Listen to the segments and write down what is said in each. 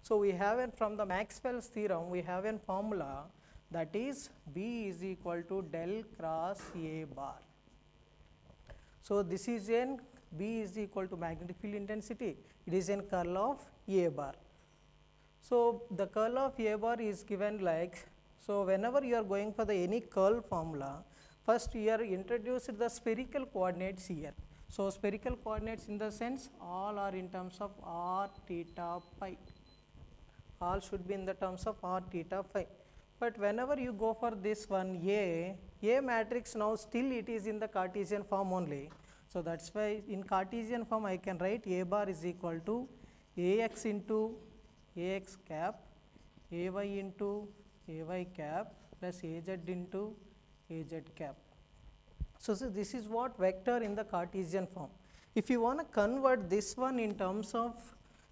So we have from the Maxwell's theorem, we have a formula that is B is equal to del cross A bar. So this is in B is equal to magnetic field intensity, it is in curl of A bar. So the curl of A bar is given like, so whenever you are going for the any curl formula, first you are introduced the spherical coordinates here. So spherical coordinates in the sense all are in terms of r theta phi, all should be in the terms of r theta phi. But whenever you go for this one A matrix, now still it is in the Cartesian form only. So that's why in Cartesian form I can write A bar is equal to Ax into Ax cap, Ay into Ay cap plus Az into Az cap. So this is what vector in the Cartesian form. If you want to convert this one in terms of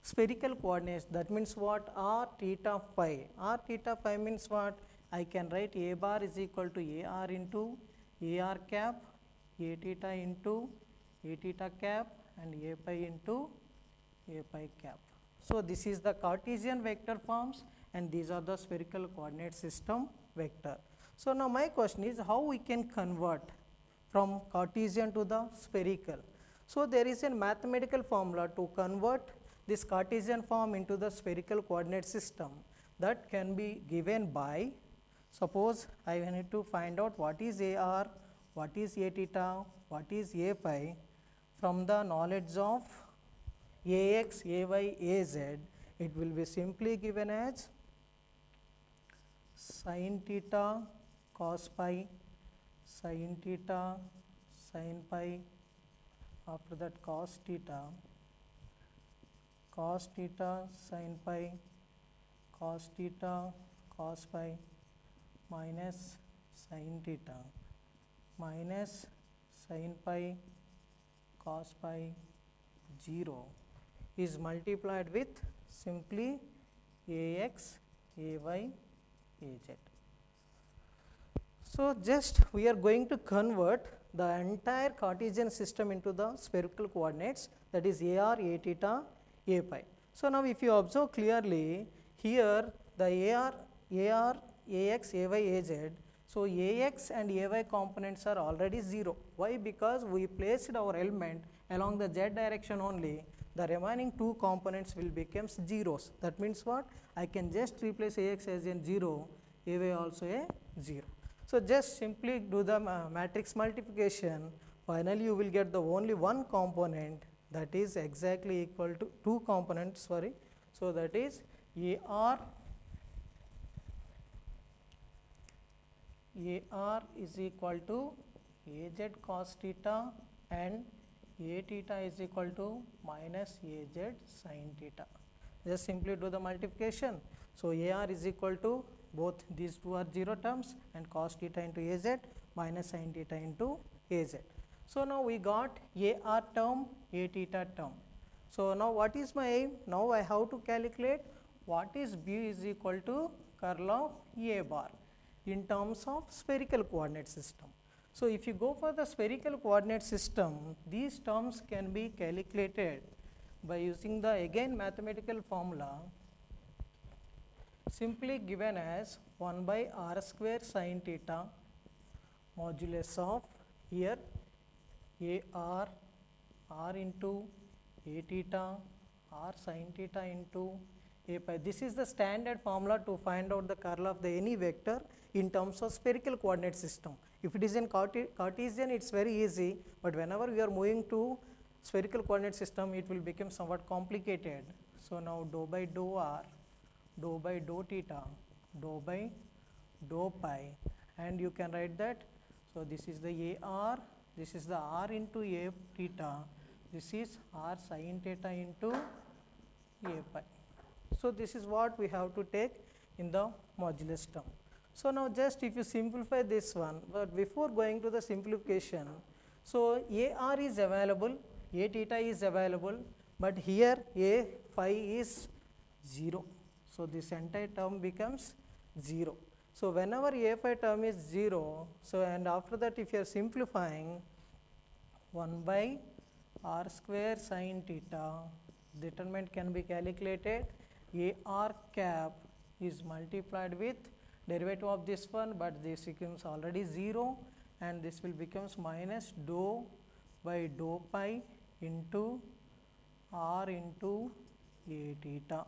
spherical coordinates, that means what, r theta phi. R theta phi means what, I can write A bar is equal to Ar into Ar cap, A theta into A theta cap and A pi into A pi cap. So this is the Cartesian vector forms and these are the spherical coordinate system vector. So now my question is how we can convert from Cartesian to the spherical. So there is a mathematical formula to convert this Cartesian form into the spherical coordinate system that can be given by, suppose I need to find out what is Ar, what is A theta, what is A pi from the knowledge of Ax, Ay, Az, it will be simply given as sin theta cos pi, sin theta sin pi, after that cos theta sin pi, cos theta cos pi minus sin theta minus sin pi cos pi 0 is multiplied with simply Ax, Ay, Az. So just we are going to convert the entire Cartesian system into the spherical coordinates, that is Ar, A theta, A pi. So now if you observe clearly here the Ar, Ax, Ay, Az, so Ax and Ay components are already 0. Why? Because we placed our element along the z direction only, the remaining two components will become zeros. That means what? I can just replace Ax as in 0, Ay also a 0. So just simply do the matrix multiplication, finally you will get the only one component that is exactly equal to two components, sorry. So that is Ar is equal to Az cos theta and A theta is equal to minus Az sin theta. Just simply do the multiplication. So Ar is equal to, both these two are 0 terms, and cos theta into Az minus sin theta into Az. So now we got Ar term, A theta term. So now what is my aim? Now I have to calculate what is B is equal to curl of A bar in terms of spherical coordinate system. So if you go for the spherical coordinate system, these terms can be calculated by using the again mathematical formula simply given as 1 by r square sin theta modulus of here Ar, r into A theta, r sin theta into A pi. This is the standard formula to find out the curl of the any vector in terms of spherical coordinate system. If it is in Cartesian, it is very easy, but whenever we are moving to spherical coordinate system, it will become somewhat complicated. So now dou by dou r, dou by dou theta, dou by dou pi, and you can write that. So this is the Ar, this is the r into A theta, this is r sin theta into A pi. So this is what we have to take in the modulus term. So now just if you simplify this one, but before going to the simplification, so Ar is available, A theta is available, but here A phi is 0. So this entire term becomes 0. So whenever A phi term is 0, so and after that if you are simplifying 1 by r square sin theta, determinant can be calculated AR cap is multiplied with derivative of this one, but this becomes already 0 and this will becomes minus dou by dou pi into R into A theta.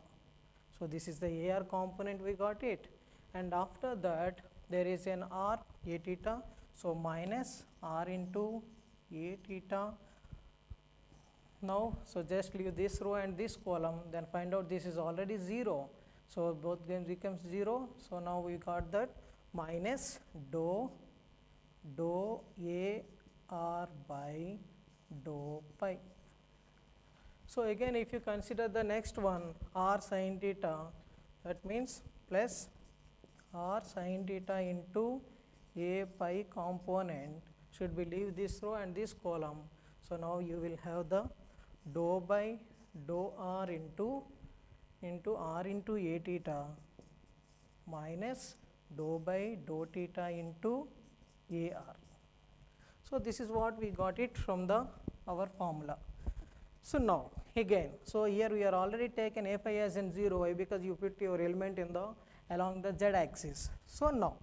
So, this is the AR component, we got it, and after that there is an R A theta. So, minus R into A theta. Now, so just leave this row and this column, then find out this is already 0. So, both games becomes 0. So, now we got that minus dou A R by dou pi. So, again if you consider the next one R sin theta, that means plus R sin theta into A pi component, should we leave this row and this column. So, now you will have the dou by dou R into R into A theta minus dou by dou theta into AR. So, this is what we got it from the our formula. So, now again, so here we are already taken A pi as in 0. Why? Because you put your element in the along the z axis. So, now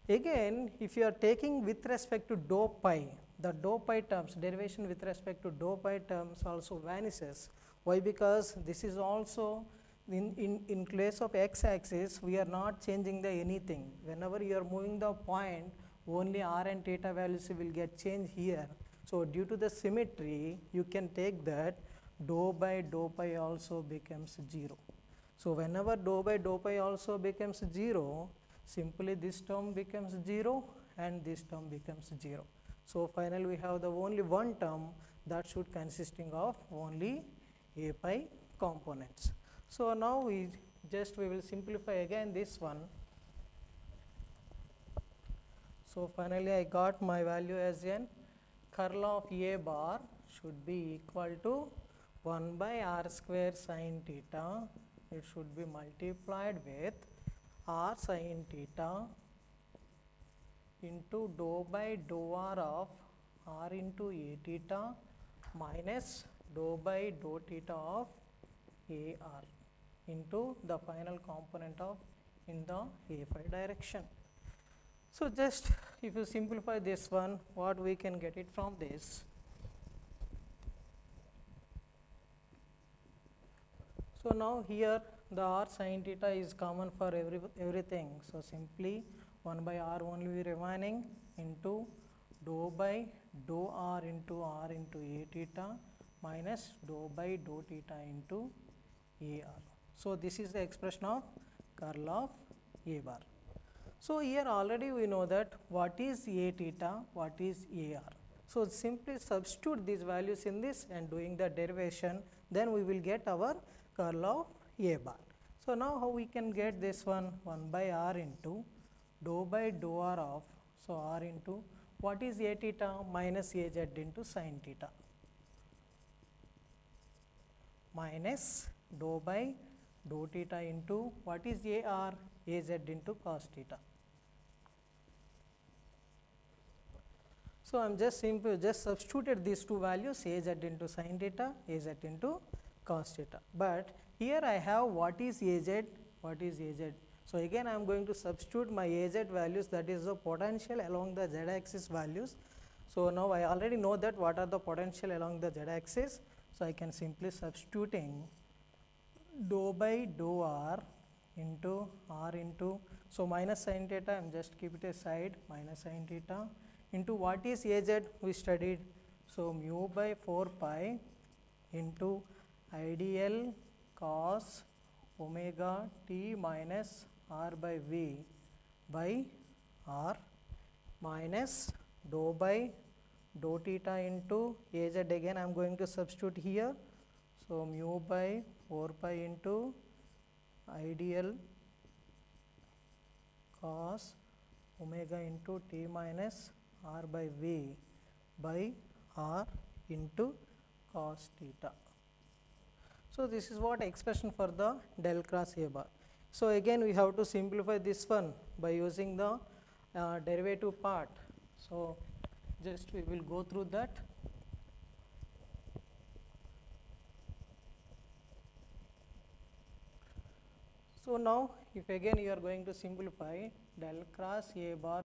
again if you are taking with respect to dou pi, the dou pi terms, derivation with respect to dou pi terms also vanishes. Why? Because this is also in place of x axis we are not changing the anything. Whenever you are moving the point, only r and theta values will get changed here. So, due to the symmetry you can take that dou by dou pi also becomes 0. So, whenever dou by dou pi also becomes 0, simply this term becomes 0 and this term becomes 0. So, finally, we have the only one term that should consisting of only A pi components. So, now we will simplify again this one. So, finally, I got my value as n curl of A bar should be equal to 1 by r square sin theta. It should be multiplied with r sin theta into dou by dou r of r into A theta minus dou by dou theta of AR into the final component of in the A phi direction. So, just if you simplify this one, what we can get it from this. So, now here the r sin theta is common for everything. So, simply 1 by r only remaining into dou by dou r into A theta minus dou by dou theta into AR. So, this is the expression of curl of A bar. So, here already we know that what is A theta, what is AR. So, simply substitute these values in this and doing the derivation, then we will get our curl of A bar. So, now how we can get this one 1 by r into dou by dou r of, so r into what is A theta minus AZ into sin theta minus dou by dou theta into what is AR, AZ into cos theta. So, I am just substituted these two values AZ into sin theta, AZ into cos theta, but here I have what is AZ, what is AZ. So, again I am going to substitute my AZ values, that is the potential along the z axis values. So, now I already know that what are the potential along the z axis. So, I can simply substituting dou by dou r into, so minus sin theta, I am just keep it aside, minus sin theta into what is AZ we studied. So, mu by 4 pi into ideal cos omega t minus r by v by r minus dou by dou theta into AZ, again I am going to substitute here. So, mu by 4 pi into ideal cos omega into t minus r by v by r into cos theta. So, this is what expression for the del cross A bar. So, again we have to simplify this one by using the derivative part. So, just we will go through that. So now if again you are going to simplify, del cross A bar